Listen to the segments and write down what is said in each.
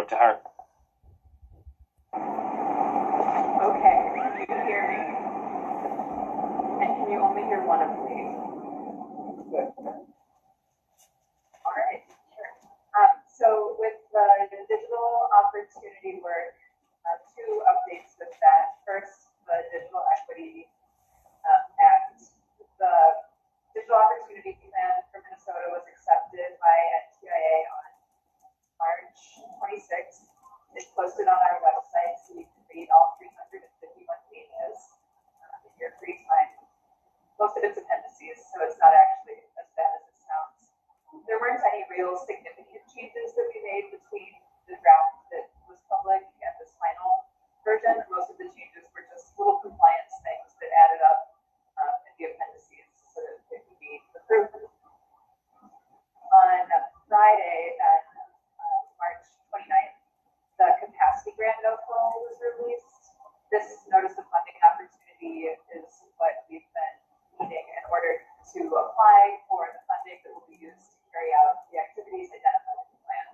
over to her. Okay, can you hear me? And can you only hear one of me? Good. All right, sure. So with the digital opportunity work, two updates with that. First, the Digital Equity Act. The Digital Opportunity Plan for Minnesota was accepted by NTIA on March 26th. It's posted on our website, so you can read all 351 pages in your free time. Most of it's appendices, so it's not actually as bad as it sounds. There weren't any real significant changes that we made between the draft that was public and this final version. Most of the changes were just little compliance things that added up in the appendices so that it could be approved. On Friday, at March 29th, the capacity grant notice was released. This notice of funding opportunity is what we've been needing in order to apply for the funding that will be used to carry out the activities identified in the plan.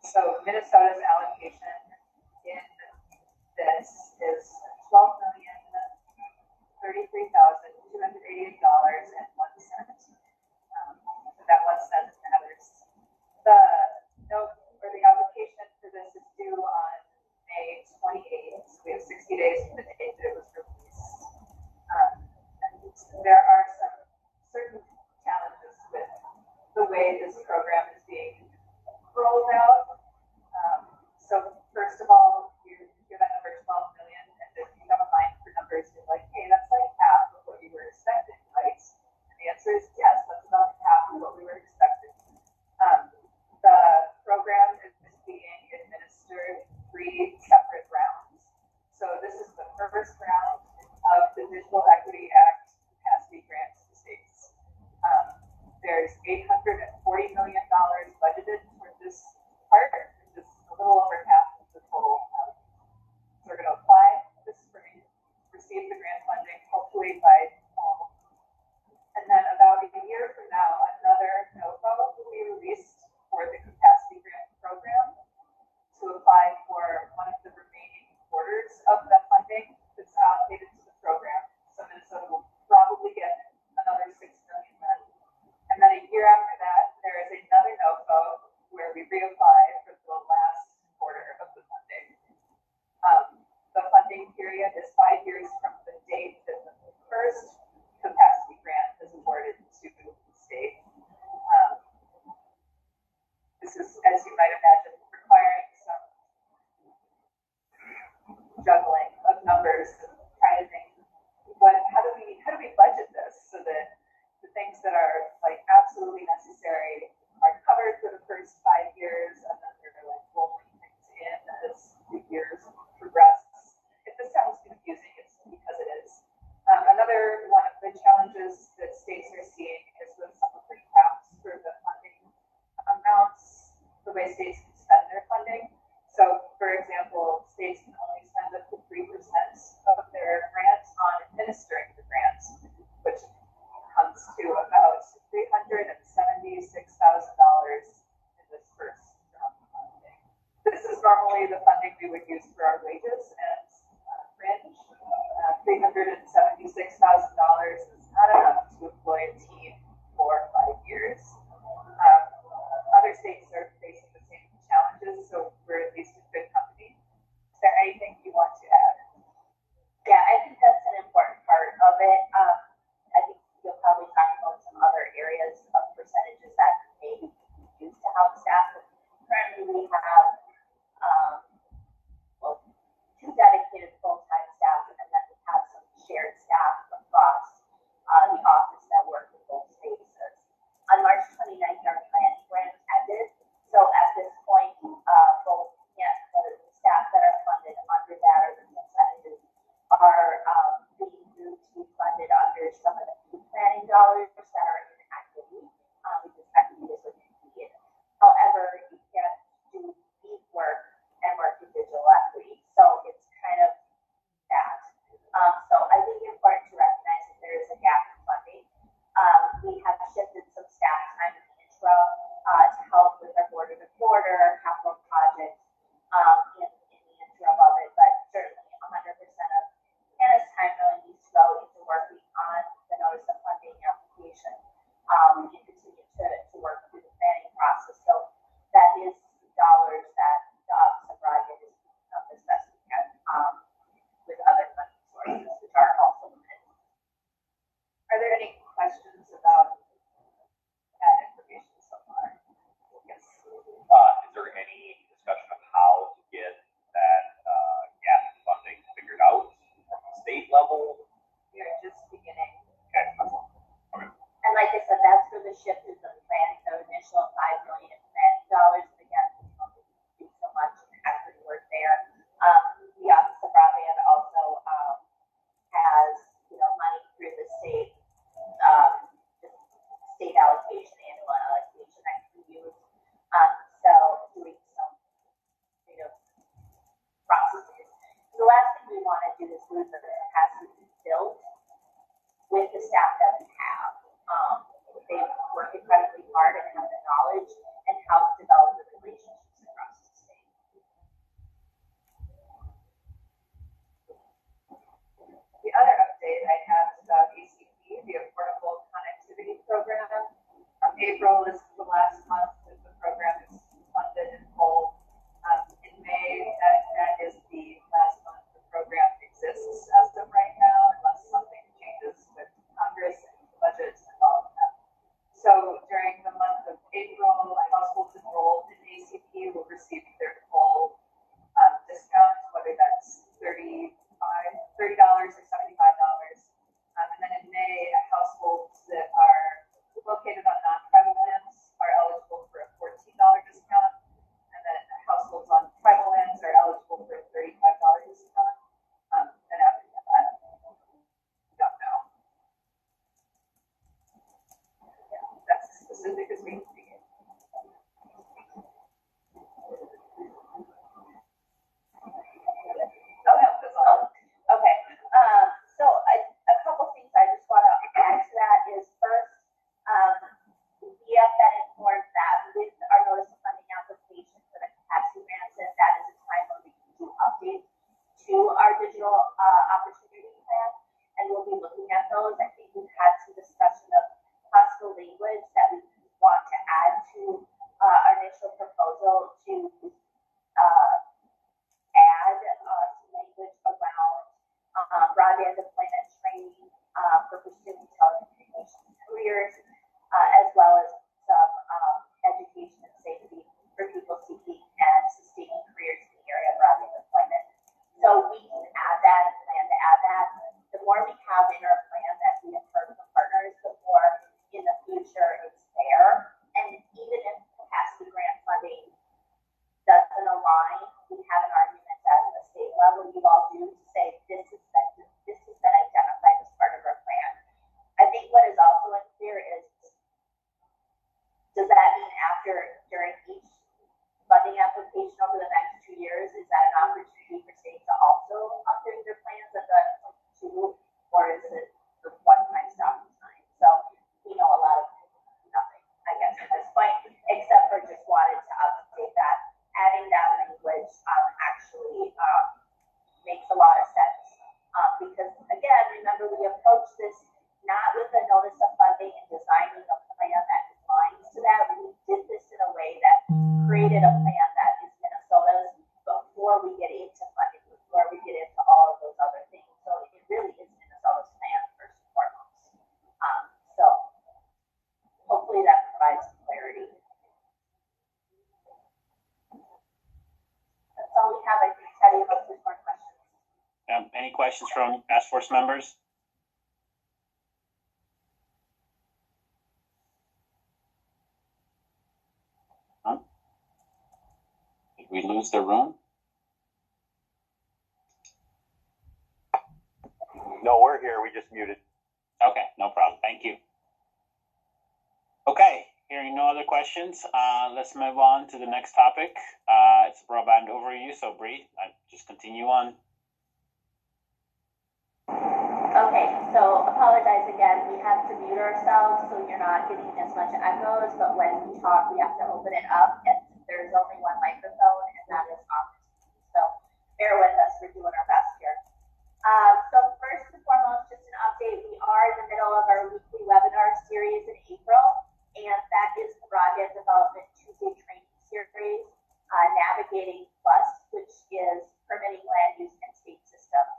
So Minnesota's allocation in this is $12,033,288.01. That 1 cent matters. The note or the application for this is due on May 28th. So we have 60 days from the date that it was released. And there are some certain challenges with the way this program is being rolled out. So first of all, you hear that number 12 million, and if you have a mind for numbers, you're like, hey, that's like half of what you were expecting, right? And the answer is yes, that's about half of what we were expecting. The program is being administered in 3 separate rounds. So this is the first round of the Digital Equity Act capacity grants to states. There's $840 million budgeted for this part, which is a little over half of the total amount. So we're going to apply this spring, receive the grant funding, hopefully by fall. And then about a year from now, another NOFO will be released for the capacity grant program to apply for one of the remaining quarters of the funding that's allocated to the program. So Minnesota will probably get another $6 million then. And then a year after that, there is another NOFO where we reapply for the last quarter of the funding. The funding period is 5 years from the date that the first capacity grant is awarded to the state. This is, as you might imagine, requiring some juggling of numbers and trying to think, how do we budget this so that the things that are like absolutely necessary are covered for the first 5 years, and then they're like rolling things in as the years progress. If this sounds confusing, it's because it is. Another one of the challenges that states are seeing is with some of the caps for the funding amounts, the way states can spend their funding. So, for example, states can only spend up to 3% of their grants on administering the grants, which comes to about $376,000 in this first round of funding. This is normally the funding we would use for our wages and fringe. $376,000 is not enough to employ a team for 5 years. Other states are facing the same challenges, so we're at least in good company. Is there anything you want to add? Yeah, I think that's an important part of it. I think you'll probably talk about some other areas of percentages that may be used to help staff. Currently, we have 2 dedicated full-time staff, and then we have some shared staff across the office that work in both spaces. On March 29th, our plan grant ended, application over the next 2 years, is that an opportunity for states to also update their plans at the two, or is it the one-time stop time? So we know a lot of nothing, I guess, at this point, except for just wanted to update that. Adding that language actually makes a lot of sense because, again, remember we approach this not with a notice of funding and designing a plan that aligns to that. We did this in a way that created a plan that is Minnesota's before we get into funding, before we get into all of those other things. So it really is Minnesota's plan first and foremost. So hopefully that provides some clarity. That's all we have, I think, Teddy, unless there's more questions. Any questions from task force members? Huh? Did we lose the room? No, we're here. We just muted. Okay, no problem. Thank you. Okay, hearing no other questions, let's move on to the next topic. It's a broadband overview, so Bree, just continue on. Okay, so apologize again. We have to mute ourselves so you're not getting as much echoes, but when we talk, we have to open it up, and there's only one microphone, and that is on the team. So bear with us. We're doing our best here. So first and foremost, just an update. We are in the middle of our weekly webinar series in April, and that is the Broadband Development Tuesday Training Series, Navigating Plus, which is permitting land use and state systems.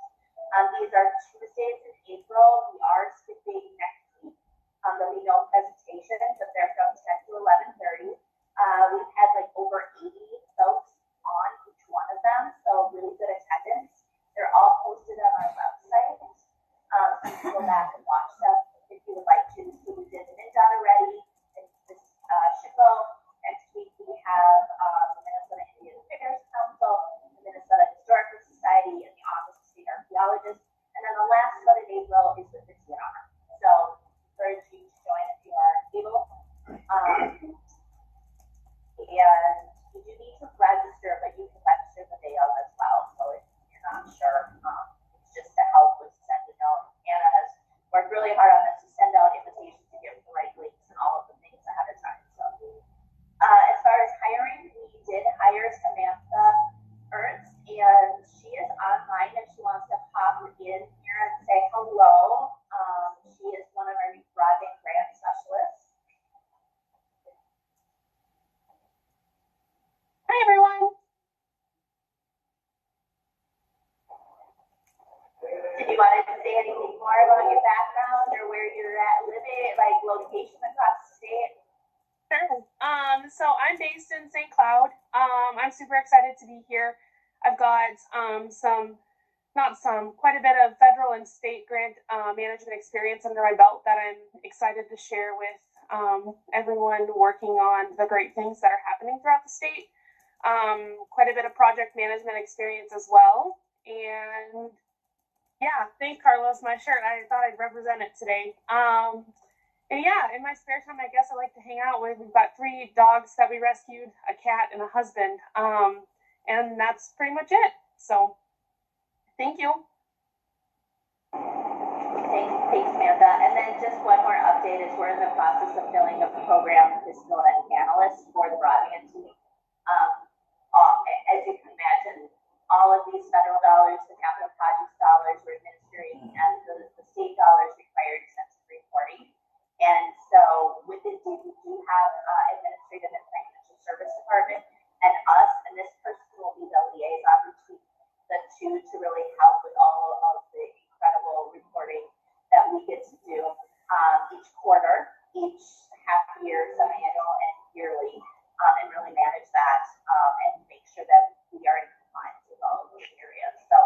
These are Tuesdays in April. We are skipping next week. There'll be no presentation, but they're from 10 to 11:30. We've had like over 80 folks on each one of them, so really good attendance. They're all posted on our website, so you can go back and watch them if you would like to. So we did MnDOT already, and this should go. Next week we have the Minnesota Indian Affairs Council, the Minnesota Historical Society, and the Office of State Archaeologists. And then the last one in April is with the TNR. So encourage you to join if you are able. And you do need to register, but you can register the day of as well. So if you're not sure, it's just to help with sending out. Anna has worked really hard on this to send out invitations to get the right links and all of the things ahead of time. So as far as hiring, we did hire Samantha Ernst, and she is online if she wants to pop in here and say hello. She is one of our new broadband grant specialists. Hi, everyone. Did you want to say anything more about your background or where you're at living, like location across the state? Sure. So I'm based in St. Cloud. I'm super excited to be here. I've got quite a bit of federal and state grant management experience under my belt that I'm excited to share with everyone working on the great things that are happening throughout the state. Quite a bit of project management experience as well. And yeah, thanks, Carlos. My shirt, I thought I'd represent it today. And yeah, in my spare time, I guess I like to hang out with. We've got 3 dogs that we rescued, a cat, and a husband. And that's pretty much it. So, thank you. Thanks, Amanda. And then just one more update is we're in the process of filling up the program fiscal and analyst for the broadband team. As you can imagine, all of these federal dollars, the capital projects dollars we're administering, and the state dollars require extensive reporting. And so within D, we do have administrative and financial service department and us, and this person will be the liaison between the two to really help with all of the incredible reporting that we get to do each quarter, each half year, semi-annual, and yearly, and really manage that and make sure that we are in compliance with all of those areas. So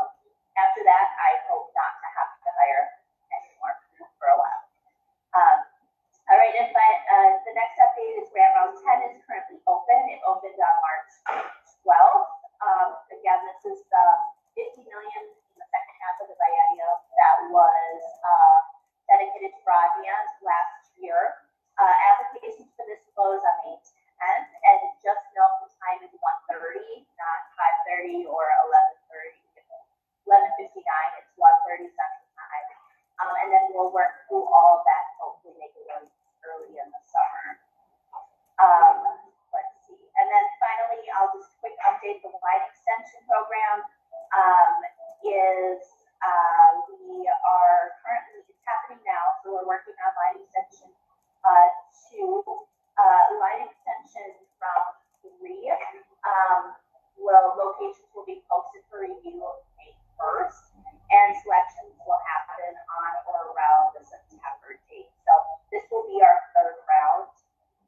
locations will be posted for review May 1st, and selections will happen on or around the September date. So this will be our third round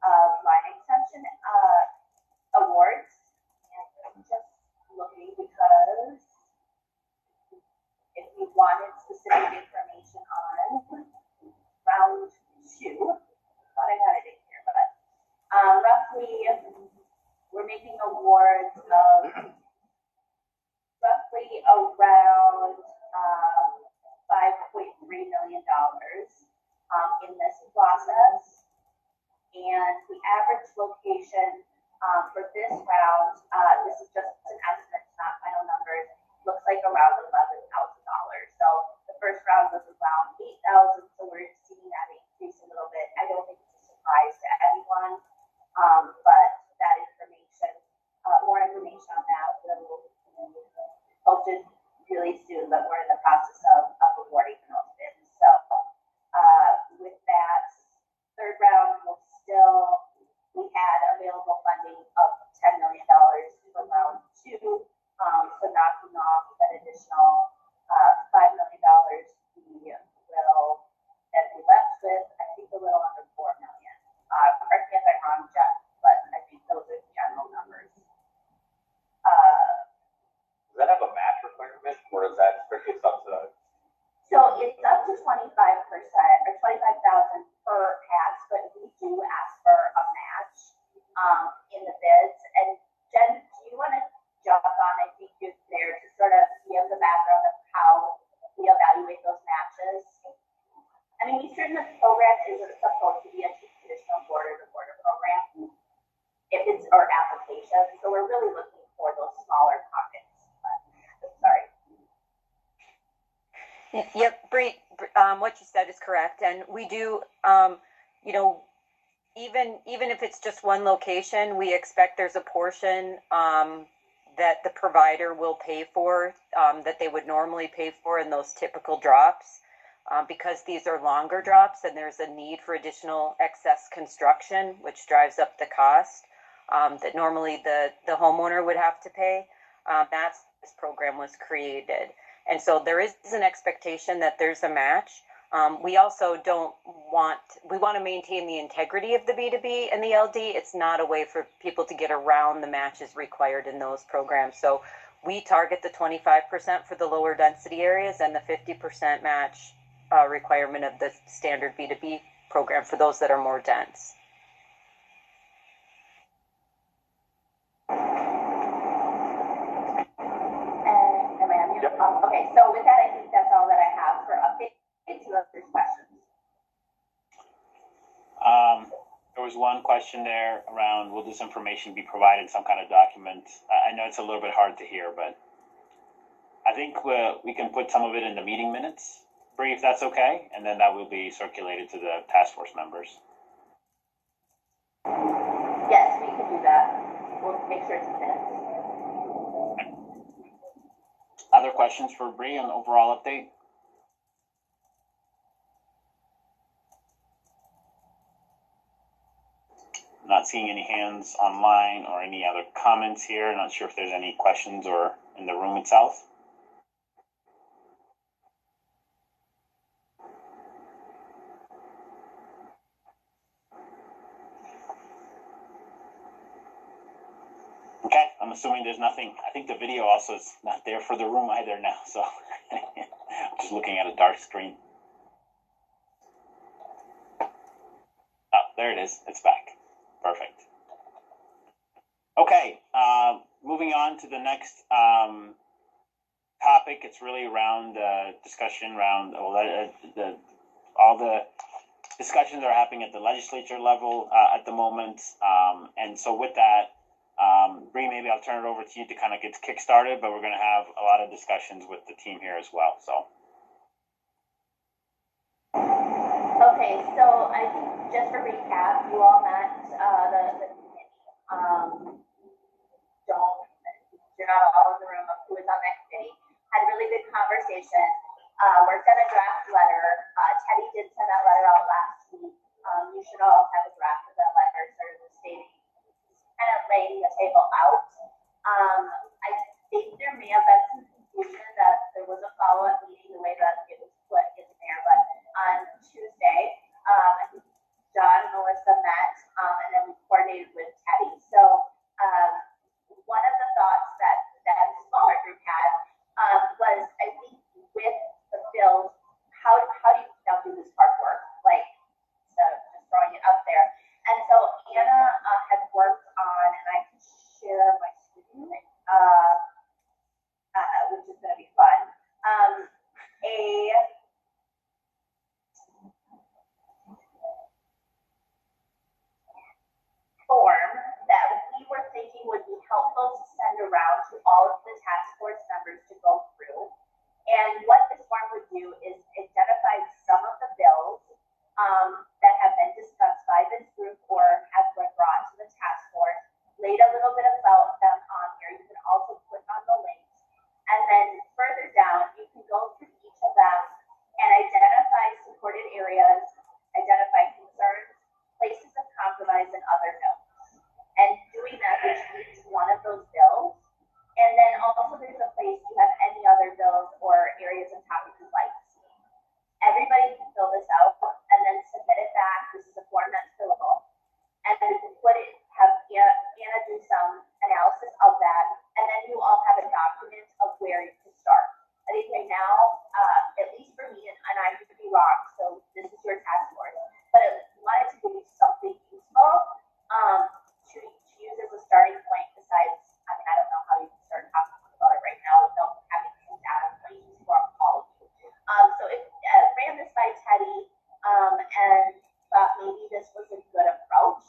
of line extension awards. And I'm just looking because if you wanted specific information on round 2, thought I had it in here, but roughly we're making awards of roughly around $5.3 million in this process. And the average location for this round, this is just an estimate, not final numbers, looks like around $11,000. So the first round was around $8,000, so we're seeing that increase a little bit. I don't think it's a surprise to anyone, but that information, more information on that will be posted really soon, but we're in the process of awarding those bids. So with that third round, we had available funding of $10 million for round 2. So knocking off that additional $5 million, we will then be left with, I think, a little under $4 million. Correct me if I'm wrong, Jeff, but I think those are general numbers. Does that have a match requirement, or is that strictly subsidized? So it's up to 25% or 25,000 per pass, but we do ask for a match in the bids. And Jen, do you want to jump on? I think you're there to sort of give the background of how we evaluate those matches. I mean, we certain the program isn't supposed to be a traditional border-to-border program if it's our application. So we're really looking for those smaller pockets. But, sorry. Yep, Bree, what you said is correct, and we do, even if it's just one location, we expect there's a portion that the provider will pay for, that they would normally pay for in those typical drops, because these are longer drops and there's a need for additional excess construction, which drives up the cost that normally the homeowner would have to pay. That's this program was created. And so there is an expectation that there's a match. We also want to maintain the integrity of the B2B and the LD. It's not a way for people to get around the matches required in those programs. So we target the 25% for the lower density areas and the 50% match requirement of the standard B2B program for those that are more dense. Okay, so with that, I think that's all that I have for updates. Unless there's questions. There was one question there around, will this information be provided in some kind of document? I know it's a little bit hard to hear, but I think we can put some of it in the meeting minutes, Bree, if that's okay, and then that will be circulated to the task force members. Yes, we can do that. We'll make sure it's in minutes. Other questions for Bree on the overall update? Not seeing any hands online or any other comments here. Not sure if there's any questions or in the room itself. Okay, I'm assuming there's nothing. I think the video also is not there for the room either now, so I'm just looking at a dark screen. Oh, there it is. It's back. Perfect. Okay, moving on to the next topic. It's really around discussion around all the discussions that are happening at the legislature level at the moment. And so with that, Bree, maybe I'll turn it over to you to kind of get kick-started, but we're going to have a lot of discussions with the team here as well. So. Okay, so I think just for recap, you all met the committee. You're not all in the room of who is on that committee. Had a really good conversation. Worked on a draft letter. Teddy did send that letter out last week. You should all have a draft of that letter, sort of stating, kind of laying the table out. I all of the task force members to go through. And what this form would do is identify some of the bills that have been discussed by this group or have been brought to the task force, laid a little bit about them on here. You can also click on the links. And then further down, you can go through each of them and identify supported areas, identify concerns, places of compromise, and other notes. And doing that, which leads one of those bills. And then also there's a place you have any other bills or areas of topics you'd like to see. Everybody can fill this out and then submit it back. This is a form that's fillable. And then have Anna do some analysis of that. And then you all have a document of where to start. I think right now, at least for me, and I could be wrong, so this is your task force, but I wanted to give you something useful to use as a starting point besides, I mean, I don't know how you can start talking about it right now without having some data points for all of you. So it ran this by Teddy and thought maybe this was a good approach.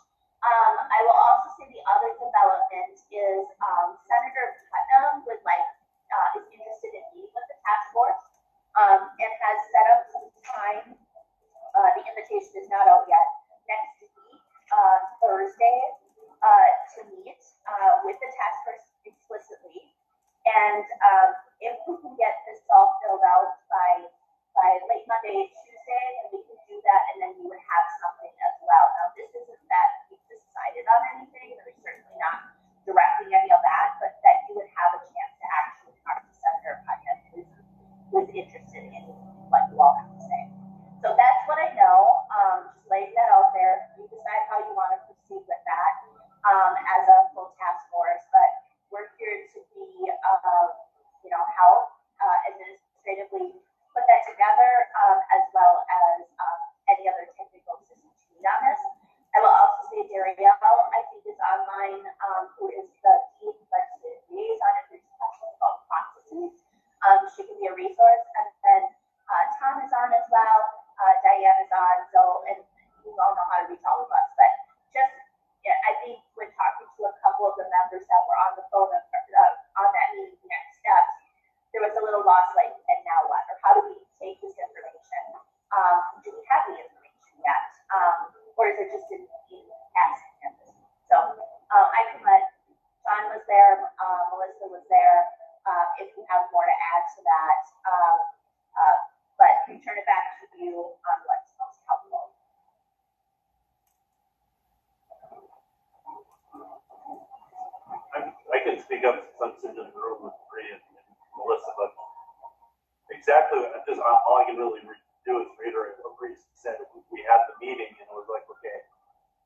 I will also say the other development is Senator Putnam is interested in meeting with the task force and has set up some time. The invitation is not out yet. Next week, Thursday, to meet with the task force explicitly. And if we can get this all filled out by late Monday, Tuesday, then we can do that, and then you would have something as well. Now, this isn't that we've decided on anything. We're certainly not directing any of that, but that you would have a chance to actually talk to Senator Putnam, who's interested in what you all have to say. So that's what I know. Just laying that out there. You decide how you want to proceed with that as a full task force, but we're here to be, help administratively put that together, as well as any other technical assistance you need on this. I will also say Darielle, I think, is online, who is the Dean Legislative Liaison, if there's questions about processes. She can be a resource. And then Tom is on as well. Diane is on. So, and you all know how to reach all of us. But just, I think we're talking to a couple of the members that were on the phone on that meeting next steps. There was a little loss, like, and now what? Or how do we take this information? Do we have the information yet? Or is it just in asking? So I can let John was there, Melissa was there. If you have more to add to that, but we turn it back to you on what's most helpful. I can speak up since I'm in the room with Bree and Melissa, but exactly, all I can really do is reiterate what Bree said. We had the meeting and it was like, okay,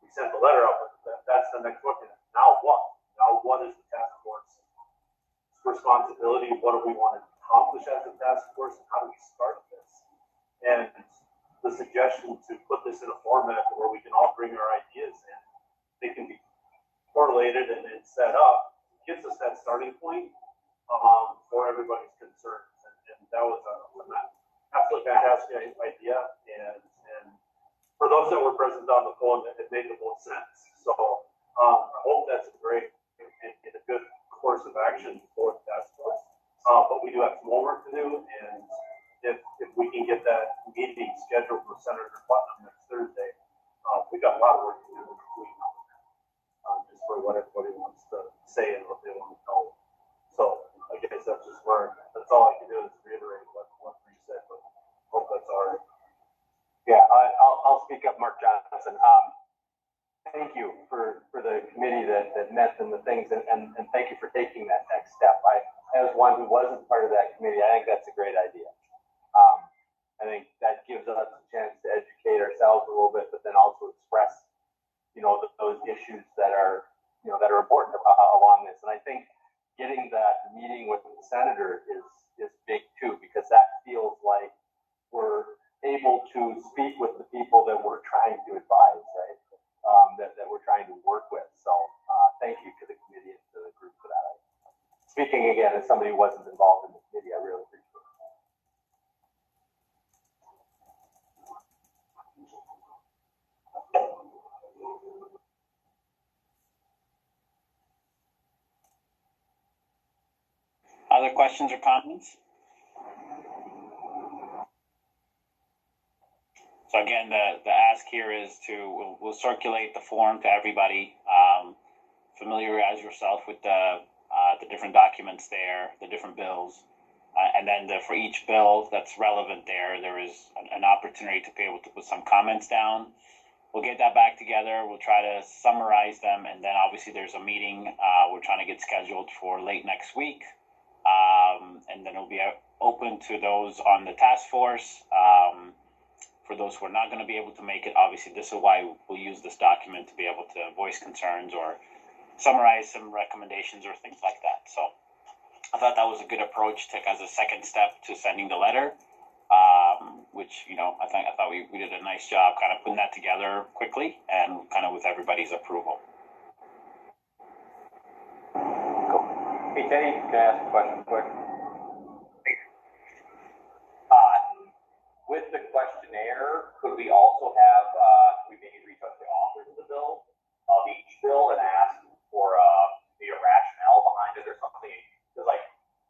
we sent the letter out, but that's the next question. Now what? Now what is the task force responsibility? What do we want to accomplish as a task force? And how do we start this? And the suggestion to put this in a format where we can all bring our ideas in, they can be correlated and set up, gives us that starting point for everybody's concerns. And that was an absolutely fantastic idea. And for those that were present on the phone, it made the most sense. So I hope that's a great and a good course of action for the task force. But we do have some homework to do, and if we can get that meeting scheduled with Senator Putnam next Thursday, we got a lot of work to do this week. Just for what everybody wants to say and what they want to know. So I guess that's all I can do is reiterate what we said, but hope that's all right. Yeah, I'll speak up, Mark Johnson. Thank you for the committee that met and the things, and thank you for taking that next step. As one who wasn't part of that committee, I think that's a great idea. I think that gives us a chance to educate ourselves a little bit, but then also express, those issues that are important along this. And I think getting that meeting with the senator is big too, because that feels like we're able to speak with the people that we're trying to advise, right? That we're trying to work with. So thank you to the committee and to the group for that. Speaking again as somebody who wasn't involved in the committee, I really appreciate it. Other questions or comments? So again, the ask here is we'll circulate the form to everybody. Familiarize yourself with the different documents there, the different bills. And then for each bill that's relevant there is an opportunity to be able to put some comments down. We'll get that back together. We'll try to summarize them. And then obviously there's a meeting we're trying to get scheduled for late next week. And then it'll be open to those on the task force. For those who are not going to be able to make it, obviously this is why we'll use this document to be able to voice concerns or summarize some recommendations or things like that. So I thought that was a good approach as a second step to sending the letter, which, I thought we did a nice job kind of putting that together quickly and kind of with everybody's approval. Cool. Hey, Teddy, can I ask a question quick? With the questionnaire, could we also have, we maybe reach out to the authors of the bill, of each bill, and ask for maybe a rationale behind it or something? Because,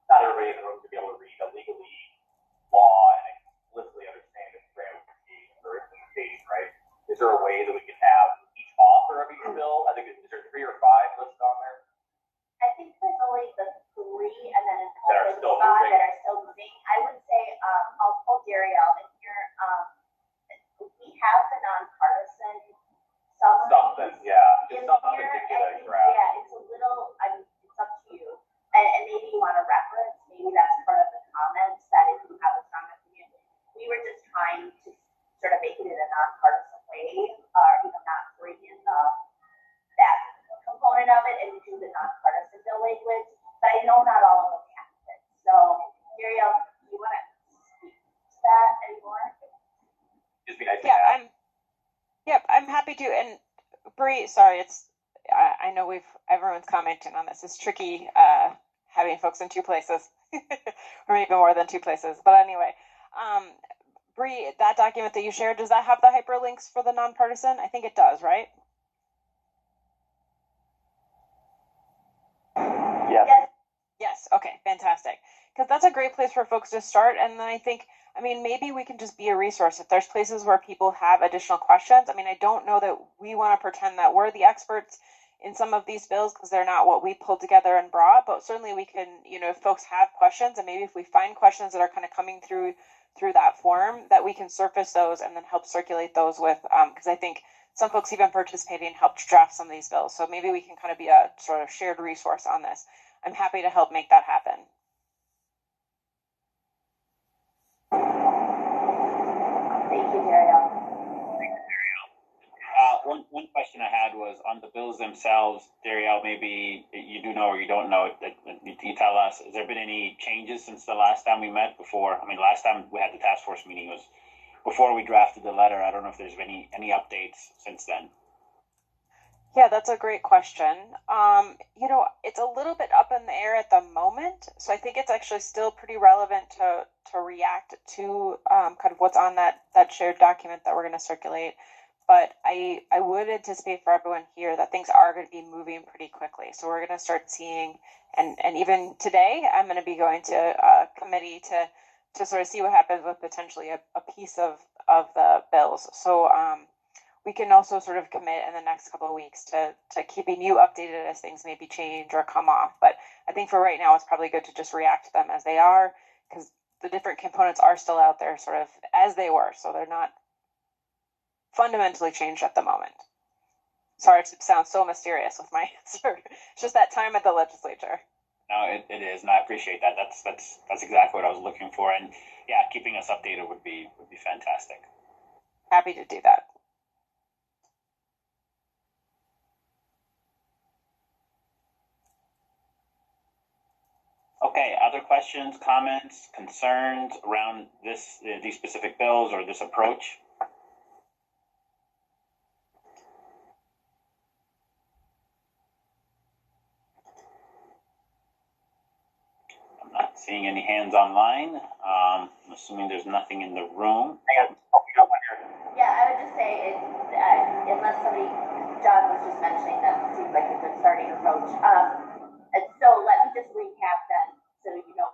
not everybody in the room to be able to read a legally law and explicitly understand its ramifications or implementation, right? Is there a way that we can have each author of each bill? I think, is there 3 or 5 listed on there? I think there's only the 3 and then an That are still open moving. that are still moving. I would say, I'll pull Darielle in here. We have the nonpartisan summary. Something, yeah. In Just something here, to get I a think, draft. yeah, it's a little, it's up to you. And maybe you want to reference, maybe that's part of the comments, that if you have a strong opinion. We were just trying to sort of make it in a nonpartisan way, or not bring in that component of it and do the nonpartisan bill language. But I know not all of them have it. So, Muriel, do you want to speak to that anymore? Just be nice to Yeah, have. I'm happy to. And Bree, sorry, I know everyone's commenting on this. It's tricky having folks in 2 places, or maybe more than 2 places. But anyway, Bree, that document that you shared, does that have the hyperlinks for the nonpartisan? I think it does, right? Yes. Yes. Okay. Fantastic. Because that's a great place for folks to start. And then I think, maybe we can just be a resource. If there's places where people have additional questions, I don't know that we want to pretend that we're the experts in some of these bills because they're not what we pulled together and brought, but certainly we can, if folks have questions, and maybe if we find questions that are kind of coming through that form, that we can surface those and then help circulate those with, because I think some folks even participating helped draft some of these bills. So maybe we can kind of be a sort of shared resource on this. I'm happy to help make that happen. Thank you, Darielle. One question I had was on the bills themselves, Darielle, maybe you do know or you don't know, that you tell us, has there been any changes since the last time we met before? Last time we had the task force meeting was before we drafted the letter. I don't know if there's been any updates since then. Yeah, that's a great question. It's a little bit up in the air at the moment, so I think it's actually still pretty relevant to react to kind of what's on that shared document that we're going to circulate. But I would anticipate for everyone here that things are going to be moving pretty quickly. So we're going to start seeing, and even today, I'm going to be going to a committee to sort of see what happens with potentially a piece of the bills. So we can also sort of commit in the next couple of weeks to keeping you updated as things maybe change or come off. But I think for right now, it's probably good to just react to them as they are, because the different components are still out there sort of as they were. So they're not fundamentally changed at the moment. Sorry to sound so mysterious with my answer. It's just that time at the legislature. No, it is, and I appreciate that. That's exactly what I was looking for. And yeah, keeping us updated would be fantastic. Happy to do that. Okay, other questions, comments, concerns around these specific bills or this approach? I'm not seeing any hands online. I'm assuming there's nothing in the room. Hang on. Oh, we got one here. Yeah, I would just say, unless John was just mentioning that seems like a good starting approach. And so let me just recap then, so you know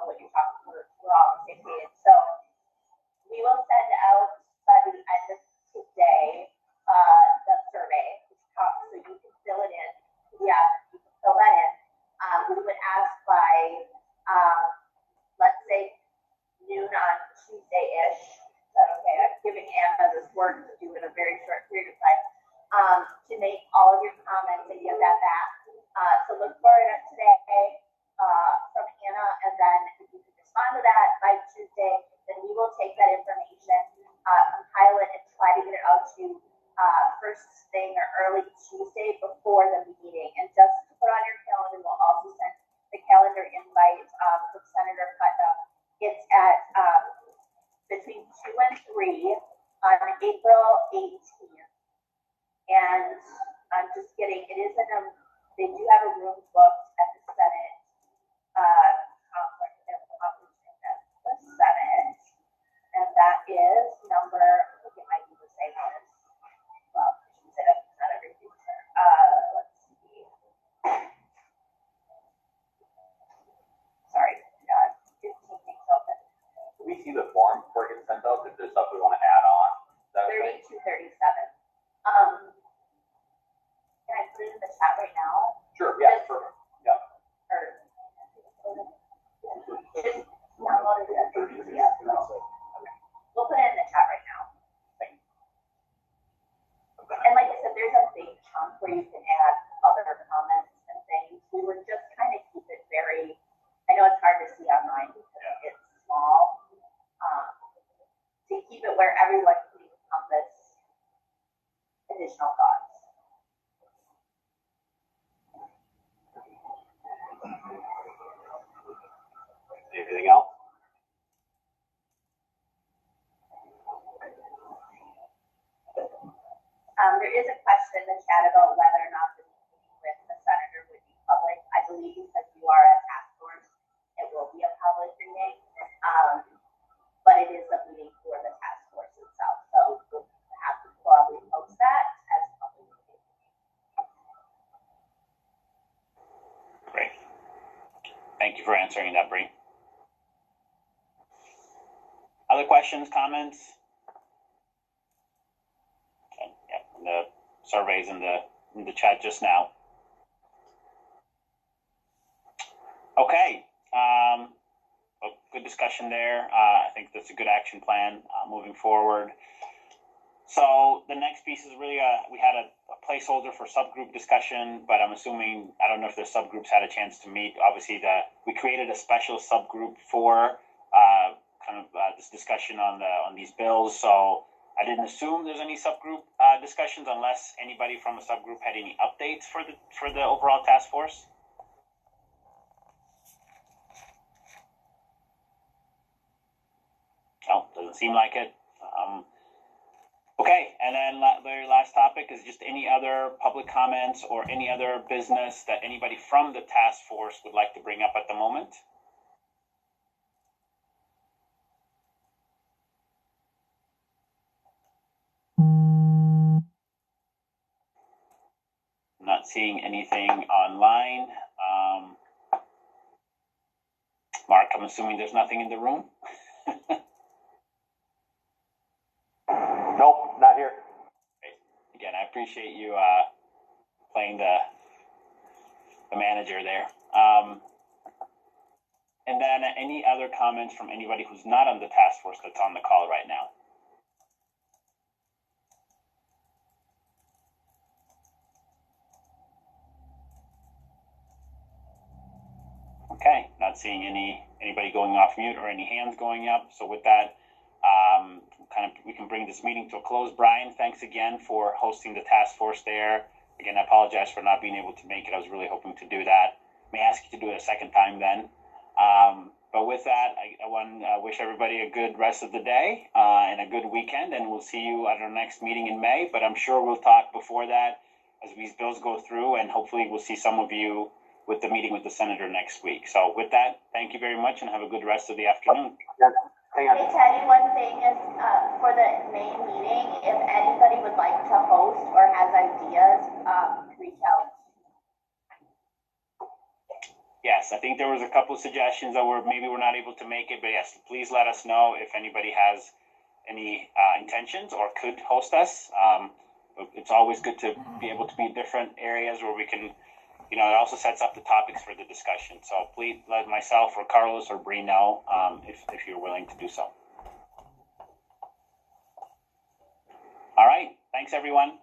first thing or early Tuesday before the meeting. And just to put on your calendar, we'll also send the calendar invite from Senator Putnam. It's at between 2 and 3 on April 18th. And I'm just kidding, it is in a, they do have a room booked at the Senate conference at the Senate. And that is number, I think it might be the same one as, well, I should say that not everything's there. Let's see. Sorry, got 15 things open. Do we see the form before it gets sent out if there's stuff we want to add on? 3237. Can I put it in the chat right now? Sure, yeah, perfect. Yeah. Or just download it as a PDF. We'll put it in the chat right now. And like I said, there's a big chunk where you can add other comments and things. We would just kind of keep it very, I know it's hard to see online because it's small. To keep it where everyone can encompass additional thoughts. Anything else? There is a question in the chat about whether or not the meeting with the senator would be public. I believe because you are a task force, it will be a public meeting. But it is a meeting for the task force itself. So we'll have to probably post that as a public meeting. Great. Thank you for answering that, Bree. Other questions, comments? Okay, yeah, the surveys in the chat just now. Okay. A good discussion there. I think that's a good action plan moving forward. So the next piece is really we had a placeholder for subgroup discussion, but I'm assuming, I don't know if the subgroups had a chance to meet. Obviously, we created a special subgroup for this discussion on these bills. So I didn't assume there's any subgroup discussions unless anybody from a subgroup had any updates for the overall task force. No, doesn't seem like it. Okay, and then the very last topic is just any other public comments or any other business that anybody from the task force would like to bring up at the moment. I'm not seeing anything online. Mark, I'm assuming there's nothing in the room? Nope, not here. Again, I appreciate you playing the manager there. And then any other comments from anybody who's not on the task force that's on the call right now? Okay, not seeing anybody going off mute or any hands going up. So with that, we can bring this meeting to a close. Brian, thanks again for hosting the task force there. Again, I apologize for not being able to make it. I was really hoping to do that. May I ask you to do it a second time then. But with that, I want to wish everybody a good rest of the day and a good weekend, and we'll see you at our next meeting in May. But I'm sure we'll talk before that as these bills go through, and hopefully we'll see some of you with the meeting with the senator next week. So with that, thank you very much and have a good rest of the afternoon. Hang on. Hey, Teddy, one thing is for the May meeting, if anybody would like to host or has ideas, reach out. Yes, I think there was a couple of suggestions that maybe we're not able to make it, but yes, please let us know if anybody has any intentions or could host us. It's always good to be able to be in different areas where we can, it also sets up the topics for the discussion. So please let myself or Carlos or Bree know if you're willing to do so. All right. Thanks, everyone.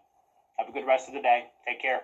Have a good rest of the day. Take care.